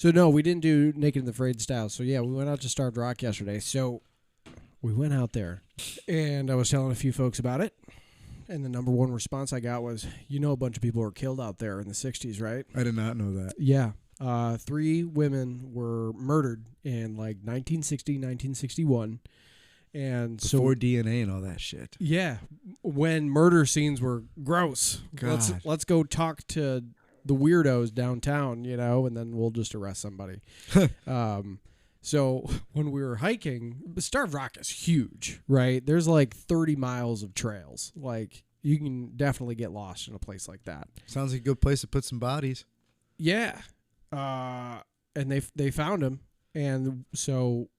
So no, we didn't do Naked and Afraid style. So yeah, we went out to Starved Rock yesterday. So we went out there, and I was telling a few folks about it. And the number one response I got was, a bunch of people were killed out there in the 60s, right? I did not know that. Yeah. 3 women were murdered in like 1960, 1961. And Before DNA and all that shit. Yeah, when murder scenes were gross. God. Let's go talk to the weirdos downtown, and then we'll just arrest somebody. So when we were hiking, Starved Rock is huge, right? There's like 30 miles of trails. Like, you can definitely get lost in a place like that. Sounds like a good place to put some bodies. Yeah. And they found him. And so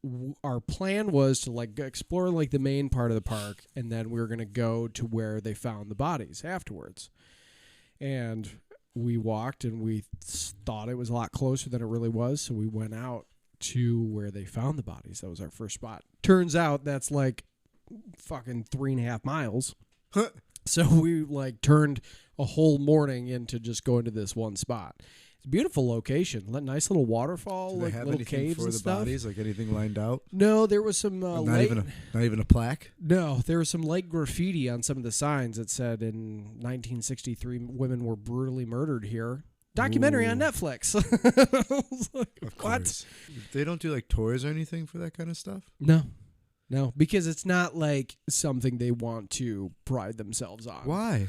our plan was to like explore like the main part of the park, and then we were going to go to where they found the bodies afterwards. And we walked, and we thought it was a lot closer than it really was. So we went out to where they found the bodies. That was our first spot. Turns out that's like fucking 3.5 miles. So we like turned a whole morning into just going to this one spot. It's a beautiful location. Nice little waterfall, Do they like have little anything caves for and the stuff. bodies? Like anything lined out? No, there was some not even a plaque. No, there was some light graffiti on some of the signs that said in 1963 women were brutally murdered here. Documentary on Netflix. I was like, Of what? course. They don't do like tours or anything for that kind of stuff? No, because it's not like something they want to pride themselves on. Why?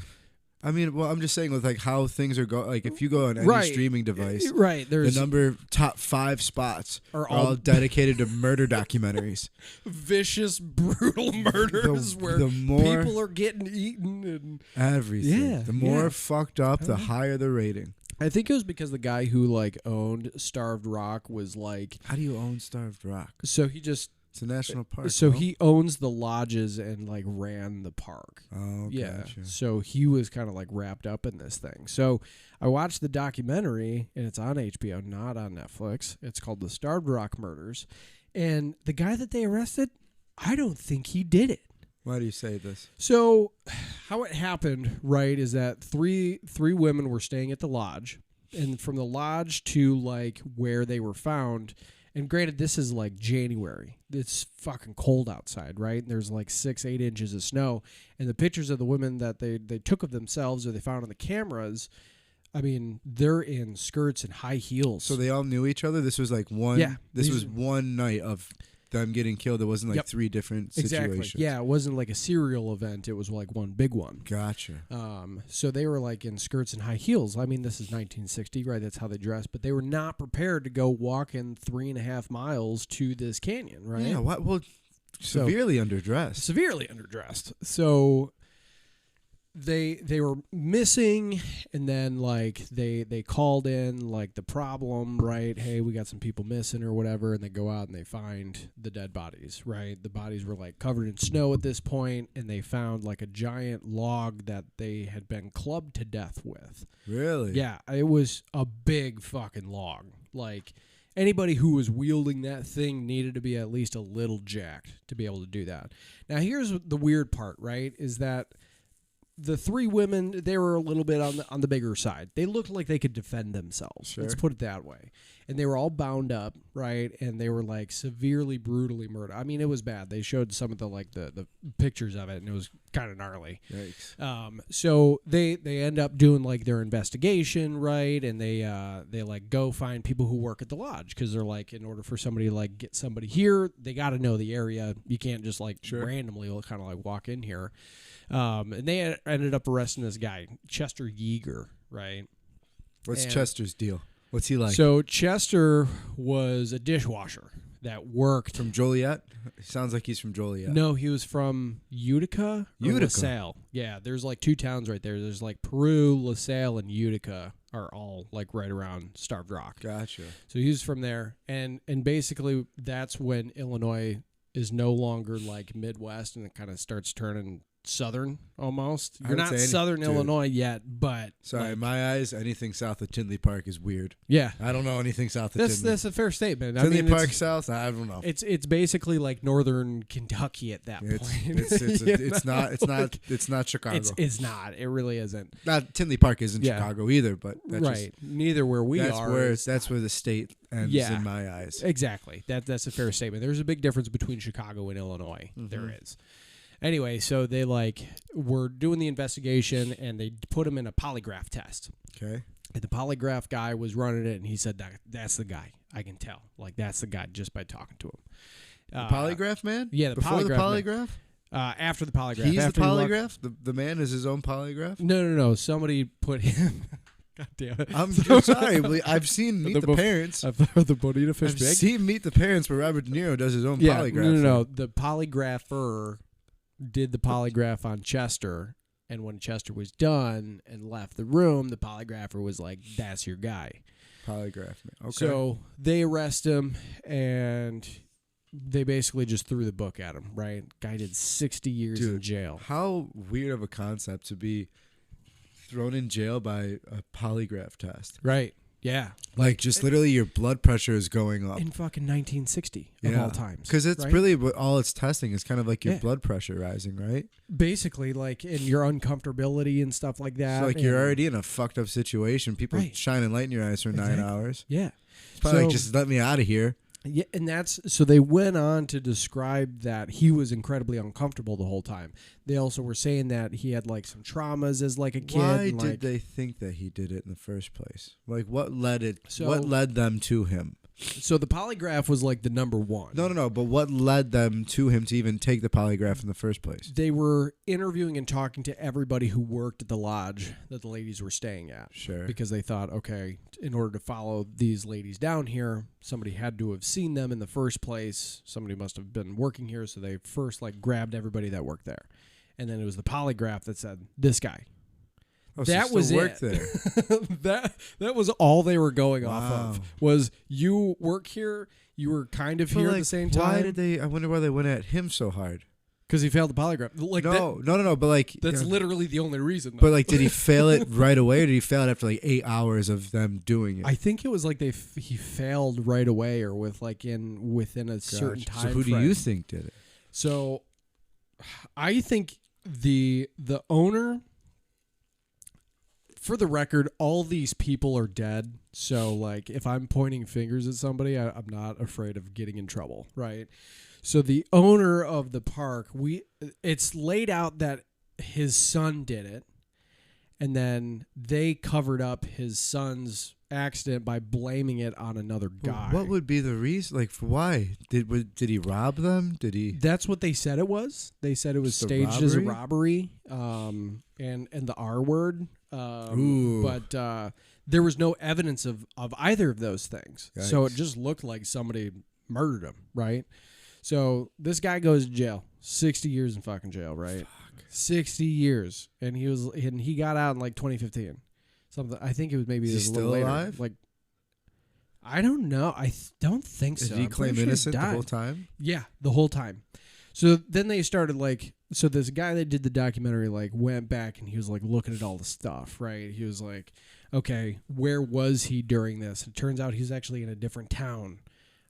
I mean, well, I'm just saying with like how things are going. Like if you go on any streaming device, there's the top 5 spots are all dedicated to murder documentaries. Vicious, brutal murders where the more people are getting eaten and everything. Yeah, The more fucked up, the higher the rating. I think it was because the guy who like owned Starved Rock was like, how do you own Starved Rock? So he just. It's a national park. So he owns the lodges and like ran the park. Oh, yeah. Gotcha. So he was kind of like wrapped up in this thing. So I watched the documentary, and it's on HBO, not on Netflix. It's called The Starved Rock Murders. And the guy that they arrested, I don't think he did it. Why do you say this? So how it happened, right, is that three women were staying at the lodge, and from the lodge to like where they were found. And granted, this is like January. It's fucking cold outside, right? And there's like 6-8 inches of snow. And the pictures of the women that they took of themselves or they found on the cameras, I mean, they're in skirts and high heels. So they all knew each other? This was like one. Yeah, this was one night of them getting killed. It wasn't like 3 different situations. Exactly. Yeah, it wasn't like a serial event. It was like one big one. Gotcha. So they were like in skirts and high heels. I mean, this is 1960, right? That's how they dressed. But they were not prepared to go walking 3.5 miles to this canyon, right? Yeah. What? Well, severely underdressed. Severely underdressed. So they were missing, and then like they called in like the problem, right? Hey, we got some people missing or whatever, and they go out and they find the dead bodies, right? The bodies were like covered in snow at this point, and they found like a giant log that they had been clubbed to death with. Really? Yeah, it was a big fucking log. Like anybody who was wielding that thing needed to be at least a little jacked to be able to do that. Now here's the weird part, right? Is that the 3 women, they were a little bit on the bigger side. They looked like they could defend themselves. Sure. Let's put it that way. And they were all bound up, right? And they were like severely, brutally murdered. I mean, it was bad. They showed some of the pictures of it, and it was kind of gnarly. Yikes. So they end up doing like their investigation, right? And they like go find people who work at the lodge, because they're like, in order for somebody to like get somebody here, they got to know the area. You can't just like randomly kind of like walk in here. And they ended up arresting this guy, Chester Yeager, right? What's Chester's deal? What's he like? So Chester was a dishwasher that worked from Joliet? Sounds like he's from Joliet. No, he was from Utica. LaSalle. Yeah, there's like 2 towns right there. There's like Peru, LaSalle, and Utica are all like right around Starved Rock. Gotcha. So he was from there, and basically that's when Illinois is no longer like Midwest, and it kind of starts turning southern almost. I You're would not say southern dude. Illinois yet, but Sorry, like, in my eyes, anything south of Tinley Park is weird. yeah, I don't know anything south of Tinley. that's a fair statement. Tinley I mean, Park south, I don't know. it's basically like northern Kentucky at that point. It's not Chicago. It's not. It really isn't. Not Tinley Park isn't Yeah. Chicago either, but that's Right. Neither where we that's are. where is- that's where the state ends Yeah. in my eyes. Exactly. That's a fair statement. There's a big difference between Chicago and Illinois. Mm-hmm. There is. Anyway, so they were doing the investigation and they put him in a polygraph test. Okay. And the polygraph guy was running it and he said that's the guy. I can tell. Like that's the guy just by talking to him. The polygraph man? Yeah, the Before the polygraph polygraph? after the polygraph. He's the after he walked- polygraph? The man is his own polygraph? No. Somebody put him. God damn it. I'm sorry, but I've seen Meet the Parents. I've heard the Bonita Fish I've Big. seen Meet the Parents where Robert De Niro does his own Yeah, polygraph. no. The polygrapher did the polygraph on Chester, and when Chester was done and left the room, the polygrapher was like, "That's your guy." Polygraph man. Okay. So they arrest him, and they basically just threw the book at him. Right? Guy did 60 years in Dude, jail. how weird of a concept to be thrown in jail by a polygraph test. Right? Yeah. Like just literally your blood pressure is going up. In fucking 1960 of all times. Because it's right? really what all it's testing is kind of like your Yeah. blood pressure rising, right? Basically, like in your uncomfortability and stuff like that. So like you're and- already in a fucked up situation. People Right. shining light in your eyes for 9 Exactly. hours. Yeah. It's probably like, So- just let me out of here. Yeah, and that's so they went on to describe that he was incredibly uncomfortable the whole time. They also were saying that he had like some traumas as like a kid. Why and, did like, they think that he did it in the first place? Like what led So- what led them to him? So the polygraph was like the number one. No, but what led them to him to even take the polygraph in the first place? They were interviewing and talking to everybody who worked at the lodge that the ladies were staying at. Sure. Because they thought, okay, in order to follow these ladies down here, somebody had to have seen them in the first place. Somebody must have been working here, so they first like grabbed everybody that worked there. And then it was the polygraph that said, this guy. Oh, so That you was still it. work there. that was all they were going off Wow. of. Was you work here, you were kind of But, here at like, the same Why time. did they? I wonder why they went at him so hard. Because he failed the polygraph. Like No. But like that's literally the only reason. though. But like, did he fail it right away, or did he fail it after like 8 hours of them doing it? I think it was like he failed right away, or within a certain Gotcha. time. So who do frame. you think did it? So, I think the owner. For the record, all these people are dead. So, like, if I'm pointing fingers at somebody, I'm not afraid of getting in trouble, right? So, the owner of the park, it's laid out that his son did it, and then they covered up his son's accident by blaming it on another guy. What would be the reason? Like, for why did he rob them? Did he? That's what they said it was. They said it was Just a staged as a robbery, and the R word. Ooh. But there was no evidence of either of those things. So it Yikes. just looked like somebody murdered him, right? So this guy goes to jail, 60 years in fucking jail, right? 60 years, and he got out in like 2015. Something I think it was maybe Is he a little still later. alive? Like I don't know. I don't think so. Did he I'm claim pretty sure innocent the died. whole time? Yeah, the whole time. So then they started so this guy that did the documentary went back and he was looking at all the stuff, right? He was like, okay, where was he during this? It turns out he's actually in a different town,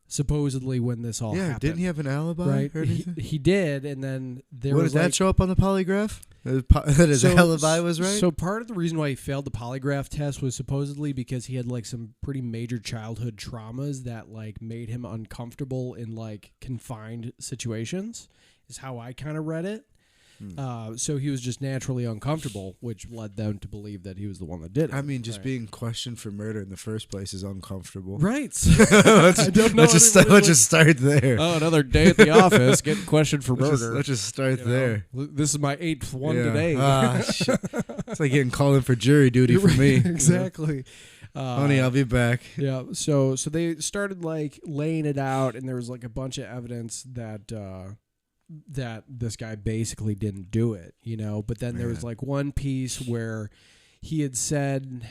supposedly when this all happened. Didn't he have an alibi? Right, Or anything? he did, and then there What was did that show up on the polygraph? That his alibi was right. So part of the reason why he failed the polygraph test was supposedly because he had some pretty major childhood traumas that made him uncomfortable in confined situations. Is how I kind of read it. So he was just naturally uncomfortable, which led them to believe that he was the one that did it. I mean, just right. being questioned for murder in the first place is uncomfortable. Right. let's, I don't know let's just anybody start there. Oh, another day at the office getting questioned for murder. Let's just start You know? there. This is my 8th one Yeah. today. Ah, shit. It's like getting called in for jury duty for me. Exactly. Honey, I'll be back. Yeah. So they started laying it out, and there was a bunch of evidence that that this guy basically didn't do it, But then there was one piece where he had said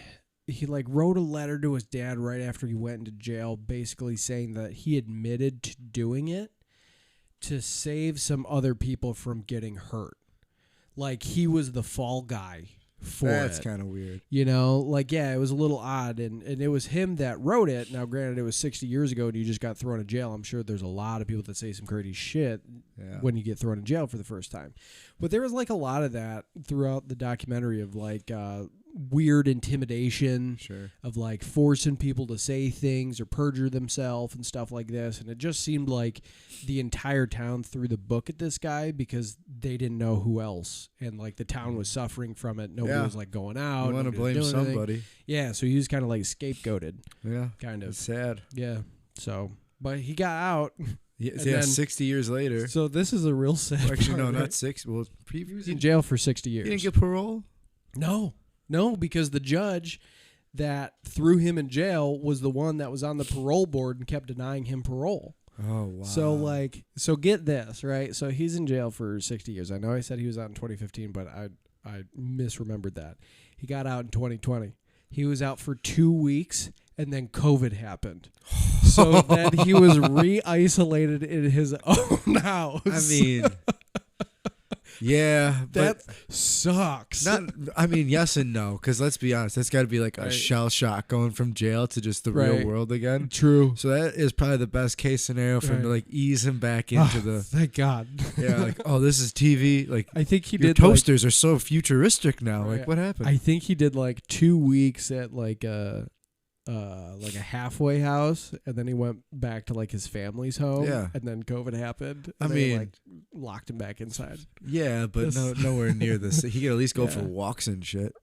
he wrote a letter to his dad right after he went into jail, basically saying that he admitted to doing it to save some other people from getting hurt. like he was the fall guy for That's it. kind of weird. You know, like, yeah, it was a little odd, and it was him that wrote it. Now, granted, it was 60 years ago, and you just got thrown in jail. I'm sure there's a lot of people that say some crazy shit when you get thrown in jail for the first time. But there was, like, a lot of that throughout the documentary of, like, weird intimidation, of, like, forcing people to say things or perjure themselves and stuff like this. And it just seemed like the entire town threw the book at this guy because they didn't know who else. And, like, the town was suffering from it. Nobody was, like, going out. You want to blame somebody. Yeah, so he was kind of, like, scapegoated. Yeah. Kind of. It's sad. Yeah. So, but he got out. Yeah, 60 years later. So this is a real sad Actually, part, no, right? not 6. Well, previously. He was in jail for 60 years. He didn't get parole? No, because the judge that threw him in jail was the one that was on the parole board and kept denying him parole. Oh, wow. So get this, right? So he's in jail for 60 years. I know I said he was out in 2015, but I misremembered that. He got out in 2020. He was out for 2 weeks, and then COVID happened. So then he was re-isolated in his own house. I mean, yeah. That sucks. Yes and no, because let's be honest, that's got to be like a shell shock going from jail to just the real world again. True. So that is probably the best case scenario for him to like ease him back into the. Thank God. Yeah, like, oh, this is TV. Like, I think he your did. toasters are so futuristic now. Like, what happened? I think he did like 2 weeks at like a halfway house, and then he went back to like his family's home. Yeah. And then COVID happened. I And mean, they, like, locked him back inside. Yeah, but nowhere near this. He could at least go for walks and shit.